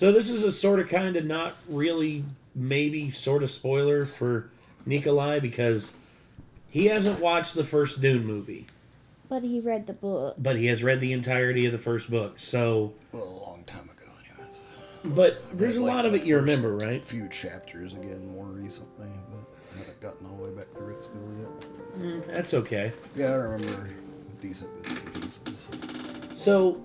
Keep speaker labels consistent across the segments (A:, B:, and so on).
A: So this is a sort of kind of not really maybe sort of spoiler for Nikolai because he hasn't watched the first Dune movie.
B: But he read the book.
A: But he has read the entirety of the first book, so...
C: Well, a long time ago, anyways.
A: But there's a lot of it you remember, right?
C: A few chapters again more recently, but I haven't gotten all the way back through it still yet.
A: That's okay.
C: Yeah, I remember decent bits and pieces.
A: So,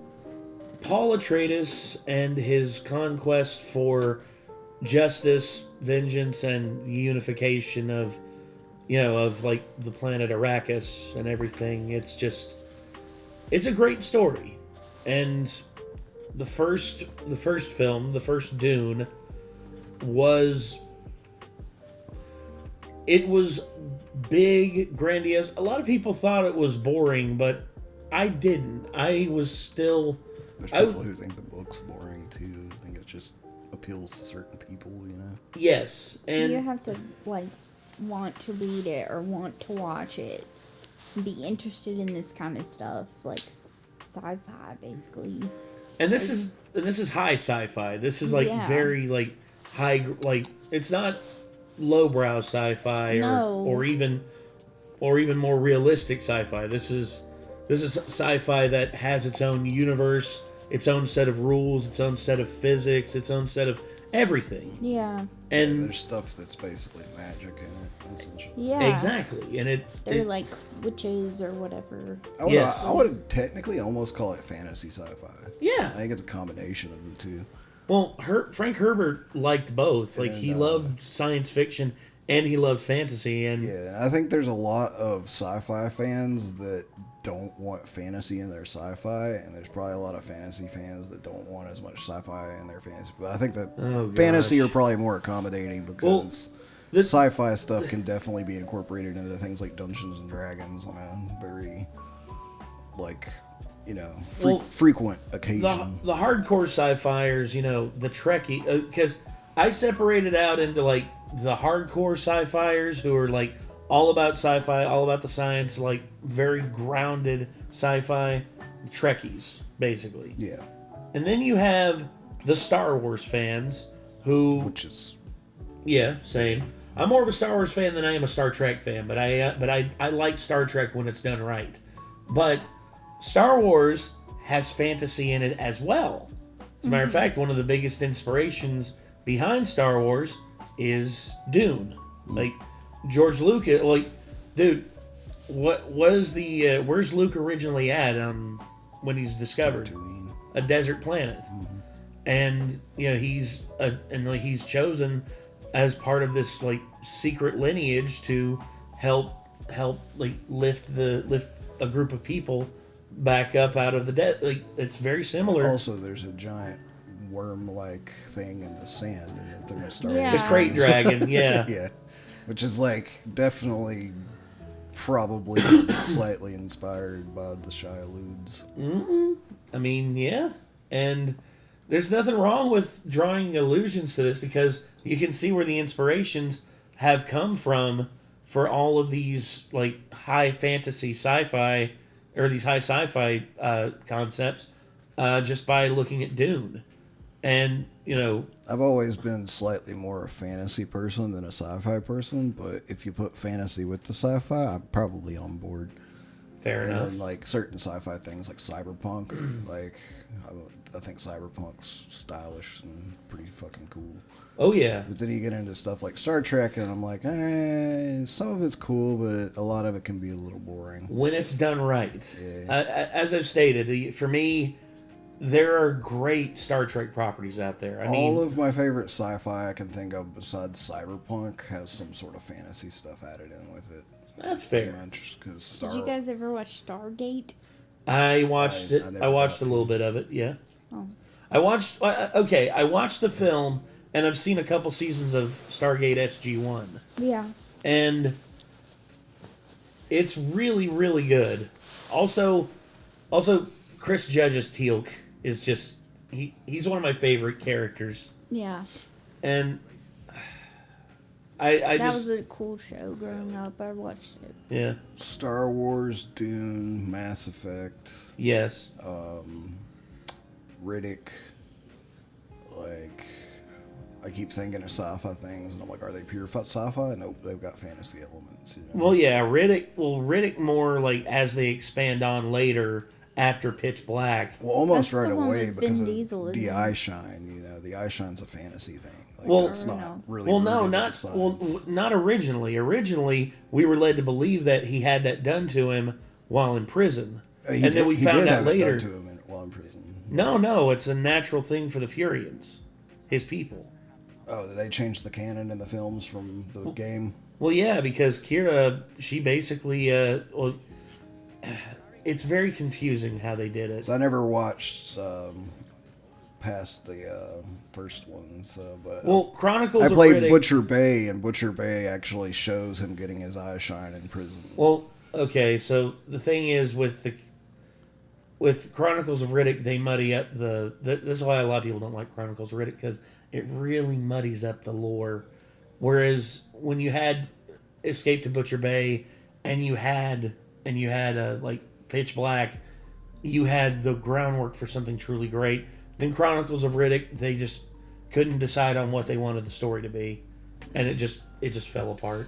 A: Paul Atreides and his conquest for justice, vengeance, and unification of, like the planet Arrakis and everything. It's a great story. And the first film, the first Dune, was big, grandiose. A lot of people thought it was boring, but I didn't. I was still...
C: There's people who think the book's boring, too. I think it just appeals to certain people,
A: Yes, and...
B: You have to, want to read it or want to watch it. Be interested in this kind of stuff, like sci-fi, basically.
A: And this is high sci-fi. This is very high, it's not lowbrow sci-fi or even more realistic sci-fi. This is sci-fi that has its own universe, its own set of rules, its own set of physics, its own set of everything.
B: Yeah.
A: And
C: there's stuff that's basically magic in it, essentially.
B: Yeah.
A: Exactly. And
B: they're like witches or whatever.
C: I would technically almost call it fantasy sci-fi.
A: Yeah.
C: I think it's a combination of the two.
A: Well, Frank Herbert liked both. He loved science fiction and he loved fantasy. And
C: yeah, I think there's a lot of sci-fi fans that don't want fantasy in their sci-fi, and there's probably a lot of fantasy fans that don't want as much sci-fi in their fantasy. But I think that fantasy are probably more accommodating because this sci-fi stuff can definitely be incorporated into things like Dungeons and Dragons on a very, frequent occasion.
A: The hardcore sci-fiers, the Trekkie, because I separated out into the hardcore sci-fiers who are all about sci-fi, all about the science, very grounded sci-fi, Trekkies, basically.
C: Yeah.
A: And then you have the Star Wars fans
C: which is...
A: Yeah, same. I'm more of a Star Wars fan than I am a Star Trek fan, but I like Star Trek when it's done right. But Star Wars has fantasy in it as well. As a matter of fact, one of the biggest inspirations behind Star Wars is Dune. George Lucas, dude, where's Luke originally at when he's discovered?
C: Tatooine.
A: A desert planet.
C: Mm-hmm.
A: And he's chosen as part of this secret lineage to help lift a group of people back up out of the dead. It's very similar.
C: Also, there's a giant worm-like thing in the sand in the Star
B: Yeah.
C: Wars.
A: The crate dragon, yeah.
C: Yeah. Which is definitely probably slightly inspired by the Shia-Ludes.
A: Mm-hmm. I mean, yeah. And there's nothing wrong with drawing allusions to this because you can see where the inspirations have come from for all of these high fantasy sci-fi or these high sci-fi concepts just by looking at Dune. And,
C: I've always been slightly more a fantasy person than a sci-fi person, but if you put fantasy with the sci-fi, I'm probably on board.
A: Fair enough.
C: And then, certain sci-fi things like cyberpunk, I think cyberpunk's stylish and pretty fucking cool.
A: Oh, yeah.
C: But then you get into stuff like Star Trek, and I'm like, some of it's cool, but a lot of it can be a little boring.
A: When it's done right.
C: Yeah.
A: As I've stated, for me, there are great Star Trek properties out there.
C: All of my favorite sci-fi I can think of besides cyberpunk has some sort of fantasy stuff added in with it.
A: That's fair.
B: Did you guys ever watch Stargate?
A: I watched it. I watched a little bit of it, yeah. Oh. I watched the film, and I've seen a couple seasons of Stargate SG-1.
B: Yeah.
A: And it's really, really good. Also, Chris Judge's Teal'c is just... He's one of my favorite characters.
B: Yeah.
A: And...
B: That was a cool show growing up. I watched it.
A: Yeah.
C: Star Wars, Dune, Mass Effect.
A: Yes.
C: Riddick. like, I keep thinking of sci-fi things, and I'm like, are they pure sci-fi? Nope, they've got fantasy elements. You know?
A: Well, yeah, Riddick more like as they expand on later after Pitch Black.
C: Well, almost
B: That's
C: right
B: the one
C: away
B: with
C: because
B: Vin
C: of
B: Diesel, isn't
C: the
B: it?
C: eye shine. You know, the eye shine's a fantasy thing. Like,
A: Well-
C: it's not
B: No.
C: really.
A: Well, no,
C: rooted in
A: not
C: science.
A: not originally. Originally, we were led to believe that he had that done to him while in prison,
C: He
A: and then we
C: he
A: found
C: did
A: out
C: have it
A: later.
C: done to him while in prison.
A: No, it's a natural thing for the Furians, his people.
C: Oh, they changed the canon in the films from the game.
A: Well, yeah, because Kira, she basically, well, it's very confusing how they did it.
C: So I never watched past the first one. So, but
A: Well, Chronicles
C: I
A: of
C: played
A: Riddick.
C: Butcher Bay, and Butcher Bay actually shows him getting his eye shine in prison.
A: Well, okay, so the thing is with Chronicles of Riddick, they muddy up this is why a lot of people don't like Chronicles of Riddick, because it really muddies up the lore. Whereas when you had Escape to Butcher Bay and you had like Pitch Black, you had the groundwork for something truly great. Then Chronicles of Riddick, they just couldn't decide on what they wanted the story to be, and it just fell apart.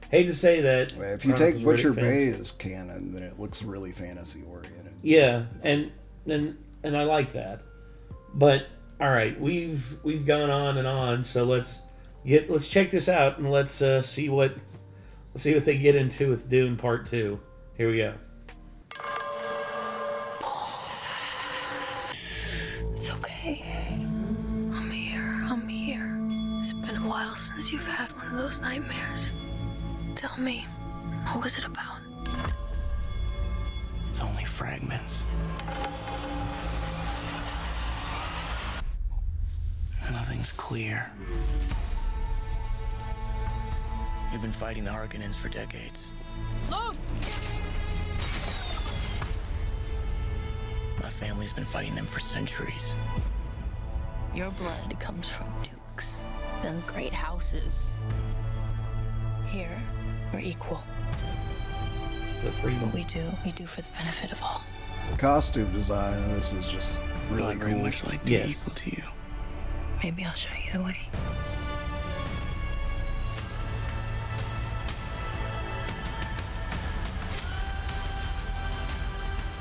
A: Hate to say that.
C: If you
A: Chronicles
C: take
A: of
C: Butcher
A: Riddick
C: Bay
A: fans-
C: as canon, then it looks really fantasy oriented.
A: Yeah, and I like that. But all right, we've gone on and on, so let's check this out and let's see what they get into with Dune Part 2. Here we go.
D: It's okay. I'm here. It's been a while since you've had one of those nightmares. Tell me, what was it about?
E: It's only fragments. Nothing's clear. We've been fighting the Harkonnens for decades.
D: Look!
E: My family's been fighting them for centuries.
D: Your blood comes from dukes and great houses. Here, we're equal.
A: The freedom.
D: What we do for the benefit of all.
C: The costume design in this is just really
E: I'd very
C: cool.
E: much like to
A: Yes.
E: be equal to you.
D: Maybe I'll show you the way.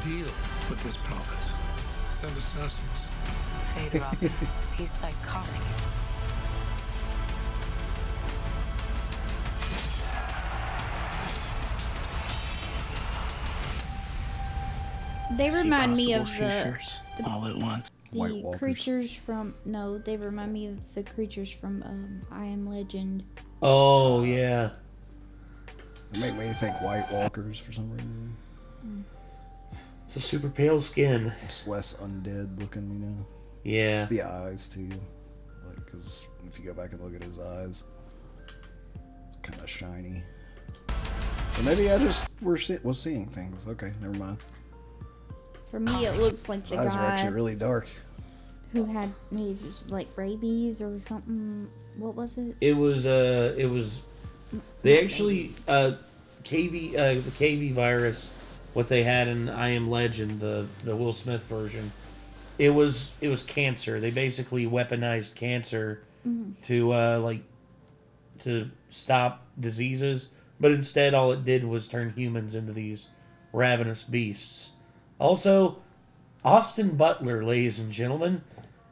F: Deal with this prophet. Send assassins.
D: Fade Rotha. He's psychotic.
B: They
E: See
B: remind me
E: possible
B: of the
E: futures all at once.
C: White Walkers.
B: creatures from they remind me of the creatures from I Am Legend.
A: Oh yeah.
C: It make me think White Walkers for some reason.
A: It's a super pale skin.
C: It's less undead looking, you know.
A: Yeah.
C: The eyes too, like because if you go back and look at his eyes, it's kind of shiny. Or maybe I just was seeing things. Okay, never mind.
B: For me, it looks like the
C: His eyes are
B: guy
C: actually really dark.
B: who had maybe just like rabies or something. What was it?
A: It was they actually the KV virus, what they had in I Am Legend, the Will Smith version. It was cancer. They basically weaponized cancer to to stop diseases, but instead all it did was turn humans into these ravenous beasts. Also, Austin Butler, ladies and gentlemen,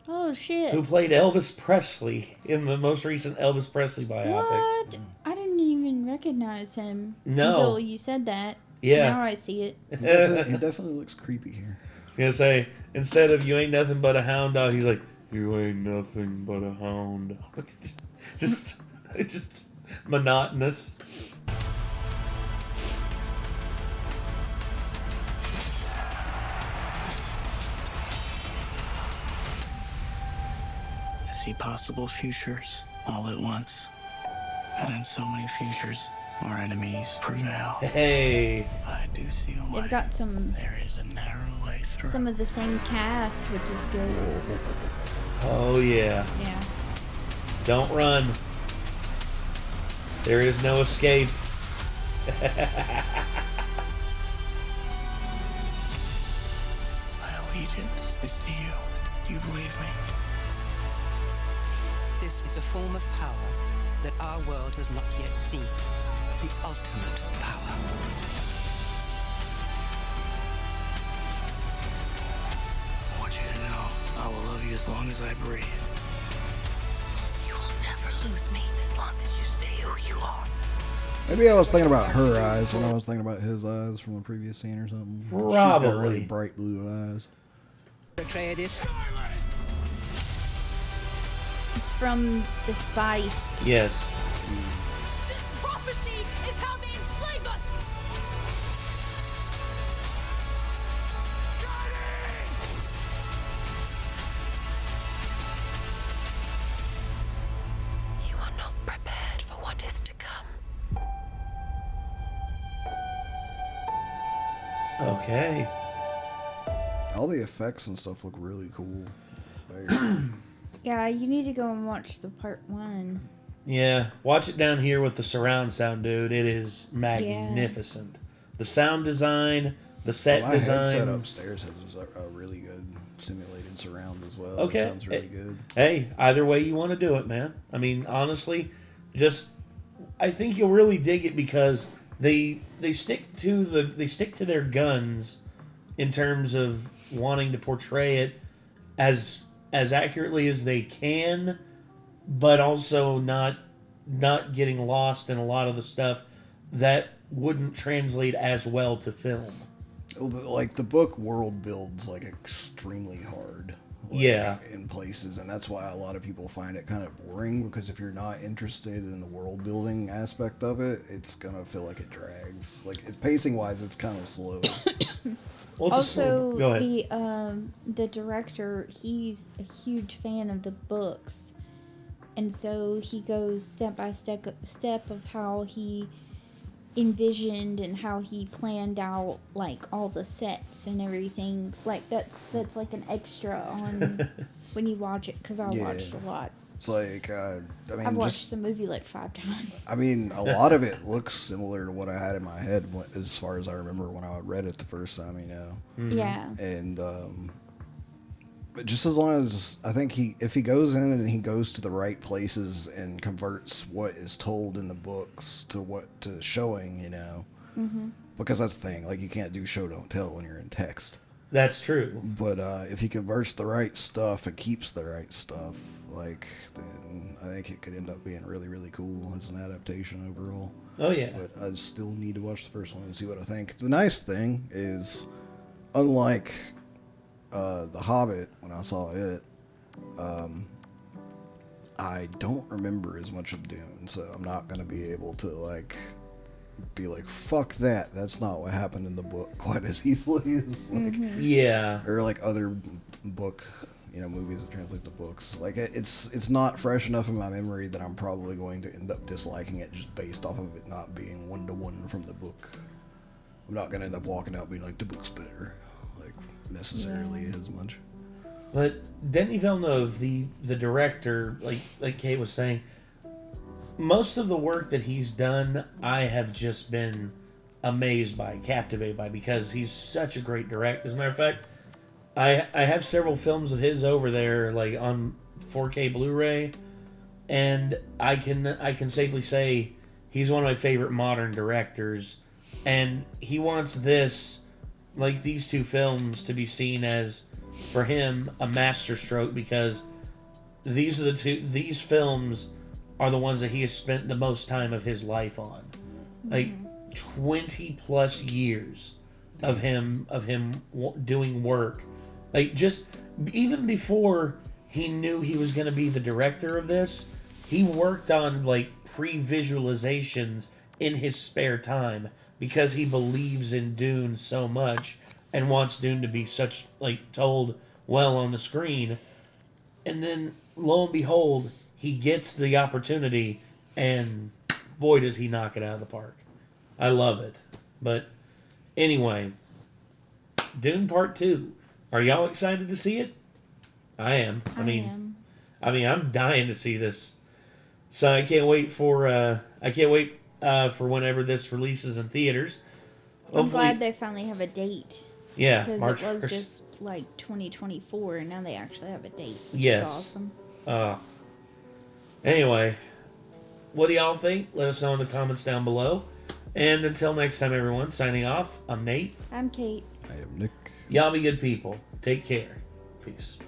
B: Oh shit!
A: who played Elvis Presley in the most recent Elvis Presley biopic.
B: What? I didn't even recognize him
A: No.
B: until you said that.
A: Yeah.
B: Now I see it.
C: He definitely looks creepy here.
A: I was gonna say, instead of "you ain't nothing but a hound dog," he's like, "You ain't nothing but a hound dog." just monotonous.
E: I see possible futures all at once. And in so many futures, our enemies prevail.
A: Hey,
E: But I do see a way.
B: They've got some
E: There is a narrow way through.
B: of the same cast, which is good.
A: oh yeah,
B: Yeah.
A: don't run. There is no escape.
E: My allegiance is to you. Do you believe me?
G: This is a form of power that our world has not yet seen. The ultimate power.
E: I want you to know I will love you as long as I breathe.
D: You will never lose me as long as you stay who you are.
C: Maybe I was thinking about her eyes when I was thinking about his eyes from the previous scene or something.
A: Probably.
C: She's got really bright blue eyes.
G: Atreides.
B: It's from the spice.
A: Yes.
D: This prophecy is how they enslave us! You are not prepared for what is to come.
A: Okay.
C: All the effects and stuff look really cool. Like,
B: Yeah, you need to go and watch the part 1.
A: Yeah, watch it down here with the surround sound, dude. It is magnificent. The sound design, the set
C: my
A: design.
C: headset upstairs has a really good simulated surround as well.
A: Okay.
C: It sounds really good.
A: Hey, either way you want to do it, man. I mean, honestly, I think you'll really dig it because they stick to their guns in terms of wanting to portray it as accurately as they can, but also not getting lost in a lot of the stuff that wouldn't translate as well to film.
C: Like the book world builds like extremely hard. Like,
A: Yeah.
C: In places, and that's why a lot of people find it kind of boring, because if you're not interested in the world building aspect of it, it's gonna feel like it drags. Like pacing wise, it's kind of slow.
A: Well,
B: Also,
A: go ahead.
B: the director, he's a huge fan of the books, and so he goes step by step of how he envisioned and how he planned out like all the sets and everything. Like that's like an extra on when you watch it, because I watched a lot.
C: It's like, I mean,
B: I've watched the movie like 5 times.
C: I mean, a lot of it looks similar to what I had in my head as far as I remember when I read it the first time, you know.
A: Mm-hmm.
B: Yeah.
C: And but just as long as I think if he goes in and he goes to the right places and converts what is told in the books to showing, you know, because that's the thing. Like, you can't do show don't tell when you're in text.
A: That's true.
C: But if he converts the right stuff and keeps the right stuff, like, then I think it could end up being really, really cool as an adaptation overall.
A: Oh, yeah.
C: But I still need to watch the first one and see what I think. The nice thing is, unlike The Hobbit, when I saw it, I don't remember as much of Dune, so I'm not going to be able to, like, be like, fuck that, that's not what happened in the book quite as easily as, like,
A: Yeah.
C: or like other book, you know, movies that translate the books. Like, it's not fresh enough in my memory that I'm probably going to end up disliking it just based off of it not being 1-to-1 from the book. I'm not going to end up walking out being like, the book's better, like, necessarily as much.
A: But Denis Villeneuve, the director, like Kate was saying, most of the work that he's done, I have just been amazed by, captivated by, because he's such a great director. As a matter of fact, I have several films of his over there, like on 4K Blu-ray, and I can safely say he's one of my favorite modern directors, and he wants these 2 films to be seen as, for him, a masterstroke, because these films are the ones that he has spent the most time of his life on. Like 20 plus years of him doing work. Like, just even before he knew he was going to be the director of this, he worked on like pre-visualizations in his spare time because he believes in Dune so much and wants Dune to be such, like, told well on the screen. And then lo and behold, he gets the opportunity, and boy, does he knock it out of the park. I love it. But anyway, Dune Part 2. Are y'all excited to see it? I am. I mean, I'm dying to see this. So I can't wait for whenever this releases in theaters.
B: I'm glad they finally have a date.
A: Yeah,
B: because
A: March
B: it was
A: 1st.
B: just like 2024, and now they actually have a date, which
A: Yes.
B: is awesome.
A: Anyway, what do y'all think? Let us know in the comments down below. And until next time, everyone, signing off, I'm Nate.
B: I'm Kate.
C: I am Nick.
A: Y'all be good people. Take care. Peace.